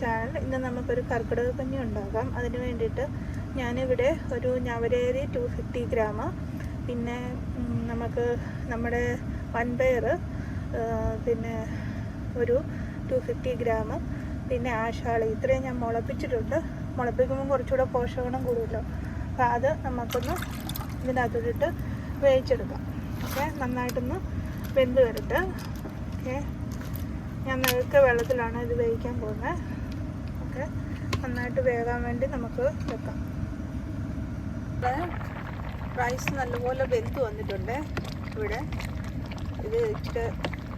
Channel. ഇന്ന് നമുക്കൊരു കർക്കിടക കഞ്ഞി ഉണ്ടാക്കാം. അതിന് വേണ്ടിയിട്ട് ഞാനിവിടെ ഒരു ഞവരേരി 250 ഗ്രാം, പിന്നെ നമുക്ക് നമ്മുടെ വൻപയർ പിന്നെ ഒരു 250 ഗ്രാം, പിന്നെ ആശാളി, ഇത്രയും ഞാൻ മുളപ്പിച്ചിട്ടുണ്ട്. മുളപ്പിക്കുമ്പോൾ കുറച്ചുകൂടെ പോഷകഗുണം കൂടുമല്ലോ. അപ്പോൾ അത് നമുക്കൊന്ന് ഇതിനകത്തോട്ടിട്ട് വേവിച്ചെടുക്കാം. ഓക്കെ, നന്നായിട്ടൊന്ന് വെന്ത് വരട്ടെ. ഓക്കെ, ഞാൻ നേരത്തെ വെള്ളത്തിലാണ് ഇത് വേവിക്കാൻ പോകുന്നത്. ഓക്കെ, നന്നായിട്ട് വേകാൻ വേണ്ടി നമുക്ക് വെക്കാം. റൈസ് നല്ലപോലെ വെന്ത് വന്നിട്ടുണ്ട്. ഇവിടെ ഇത് ഇച്ചിരി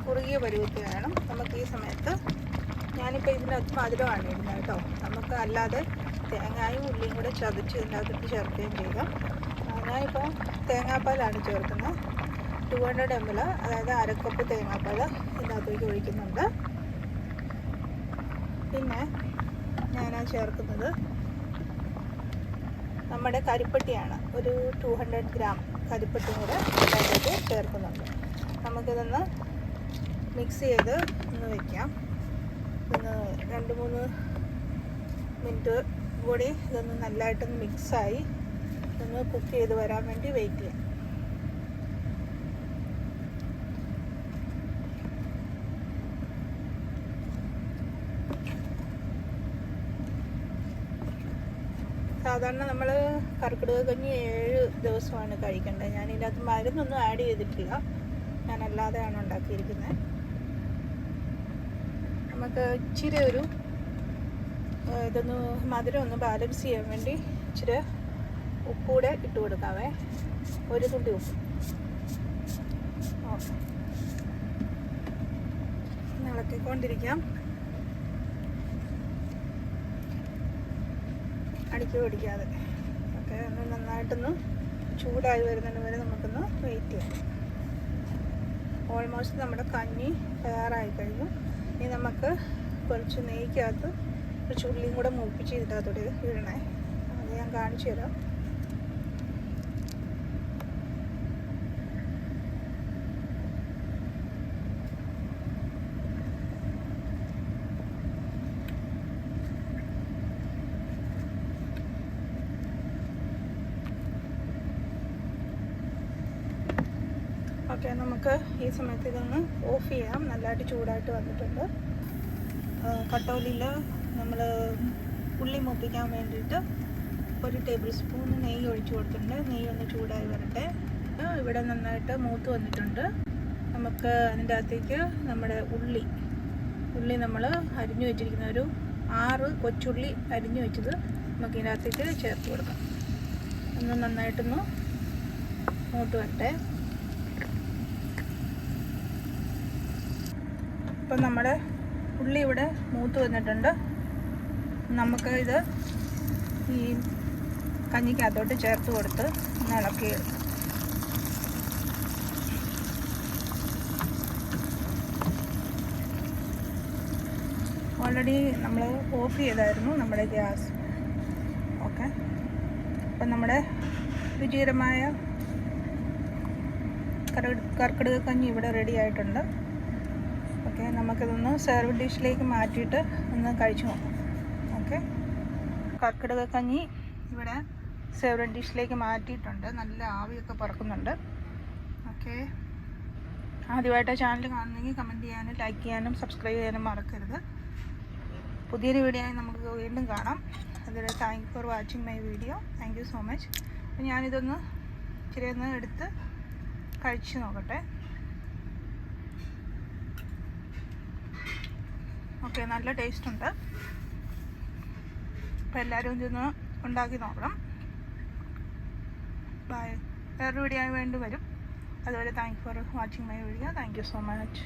കുറുകിയ പരുവത്തിൽ വേണം നമുക്ക്. ഈ സമയത്ത് ഞാനിപ്പോൾ ഇതിനകത്ത് മധുരമാണ് ഇടുന്നത് കേട്ടോ. നമുക്ക് അല്ലാതെ തേങ്ങയും ഉള്ളിയും കൂടെ ചതച്ച് ഇതിനകത്തിട്ട് ചേർക്കുകയും ചെയ്യാം. ഞാനിപ്പോൾ തേങ്ങാപ്പാലാണ് ചേർക്കുന്നത്. 200 ml, അതായത് അരക്കപ്പ് തേങ്ങാപ്പാൽ ഇതിനകത്തേക്ക് ഒഴിക്കുന്നുണ്ട്. പിന്നെ ഞാൻ ചേർക്കുന്നത് നമ്മുടെ കരിപ്പട്ടിയാണ്. ഒരു 200 ഗ്രാം കരിപ്പട്ടി കൂടെ ഇതിനകത്തേക്ക് ചേർക്കുന്നുണ്ട്. നമുക്കിതൊന്ന് മിക്സ് ചെയ്ത് ഒന്ന് വയ്ക്കാം. ഒന്ന് 2-3 മിനിറ്റ് കൂടി ഇതൊന്ന് നല്ലതായിട്ടൊന്ന് മിക്സായി ഒന്ന് കുക്ക് ചെയ്ത് വരാൻ വേണ്ടി വെയിറ്റ് ചെയ്യാം. സാധാരണ നമ്മൾ കർക്കിടക കഞ്ഞി 7 ദിവസമാണ് കഴിക്കേണ്ടത്. ഞാൻ ഇതിനകത്ത് മരുന്നൊന്നും ആഡ് ചെയ്തിട്ടില്ല. ഞാൻ അല്ലാതെയാണ് ഉണ്ടാക്കിയിരിക്കുന്നത്. നമുക്ക് ഇച്ചിരി ഒരു ഇതൊന്ന് മധുരം ഒന്ന് ബാലൻസ് ചെയ്യാൻ വേണ്ടി ഇച്ചിരി ഉപ്പൂടെ ഇട്ട് കൊടുക്കാവേ. ഒരു തുള്ളി ഉപ്പ്. ഓക്കെ, ഇളക്കിക്കൊണ്ടിരിക്കാം. അടിക്ക് പിടിക്കാതെ. ഓക്കെ, ഒന്ന് നന്നായിട്ടൊന്ന് ചൂടായി വരുന്നതിന് വരെ നമുക്കൊന്ന് വെയിറ്റ് ചെയ്യാം. ഓൾമോസ്റ്റ് നമ്മുടെ കഞ്ഞി തയ്യാറായി കഴിഞ്ഞു. ഇനി നമുക്ക് കുറച്ച് നെയ്ക്കകത്ത് ഒരു ചുള്ളിയും കൂടെ മൂപ്പിച്ച് ഇതിനകത്തോടെ ഇടണേ. അത് ഞാൻ കാണിച്ചു തരാം. ഓക്കെ, നമുക്ക് ഈ സമയത്ത് ഇതൊന്ന് ഓഫ് ചെയ്യാം. നല്ലതായിട്ട് ചൂടായിട്ട് വന്നിട്ടുണ്ട്. കട്ടോലിയിൽ നമ്മൾ ഉള്ളി മൂപ്പിക്കാൻ വേണ്ടിയിട്ട് ഒരു ടേബിൾ സ്പൂൺ നെയ്യ് ഒഴിച്ച് കൊടുത്തിട്ടുണ്ട്. നെയ്യ് ഒന്ന് ചൂടായി വരട്ടെ. ഇവിടെ നന്നായിട്ട് മൂത്ത് വന്നിട്ടുണ്ട്. നമുക്ക് അതിൻ്റെ അകത്തേക്ക് നമ്മുടെ ഉള്ളി നമ്മൾ അരിഞ്ഞു വെച്ചിരിക്കുന്ന ഒരു 6 കൊച്ചുള്ളി അരിഞ്ഞു വെച്ചത് നമുക്ക് ഇതിനകത്തേക്ക് ചേർത്ത് കൊടുക്കാം. ഒന്ന് നന്നായിട്ടൊന്ന് മൂത്ത് വരട്ടെ. ഇപ്പം നമ്മുടെ ഉള്ളി ഇവിടെ മൂത്ത് വന്നിട്ടുണ്ട്. നമുക്ക് ഇത് ഈ കഞ്ഞിക്കകത്തോട്ട് ചേർത്ത് കൊടുത്ത് ഒന്ന് ഇളക്കി. ഓൾറെഡി നമ്മൾ ഓഫ് ചെയ്തായിരുന്നു നമ്മുടെ ഗ്യാസ്. ഓക്കെ, അപ്പം നമ്മുടെ രുചികരമായ കർക്കിടക കഞ്ഞി ഇവിടെ റെഡി ആയിട്ടുണ്ട്. ഓക്കെ, നമുക്കിതൊന്ന് സെർവ് ഡിഷിലേക്ക് മാറ്റിയിട്ട് ഒന്ന് കഴിച്ചു നോക്കാം. ഓക്കെ, കർക്കിടക കഞ്ഞി ഇവിടെ സെർവ് ഡിഷിലേക്ക് മാറ്റിയിട്ടുണ്ട്. നല്ല ആവിയൊക്കെ പറക്കുന്നുണ്ട്. ഓക്കെ, ആദ്യമായിട്ട് ചാനൽ കാണുന്നെങ്കിൽ കമൻറ്റ് ചെയ്യാനും ലൈക്ക് ചെയ്യാനും സബ്സ്ക്രൈബ് ചെയ്യാനും മറക്കരുത്. പുതിയൊരു വീഡിയോ ആയി നമുക്ക് വീണ്ടും കാണാം. അതുവരെ thank you for watching my video. Thank you so much. അപ്പോൾ ഞാനിതൊന്ന് ഇച്ചിരി ഒന്ന് എടുത്ത് കഴിച്ച് നോക്കട്ടെ. ഓക്കെ, നല്ല ടേസ്റ്റ് ഉണ്ട്. അപ്പോൾ എല്ലാവരും ഇതൊന്ന് ഉണ്ടാക്കി നോക്കണം. ബൈ. വേറൊരു വീഡിയോ ആയി വേണ്ടി വരും. അതുവരെ thank you for watching my video. Thank you so much.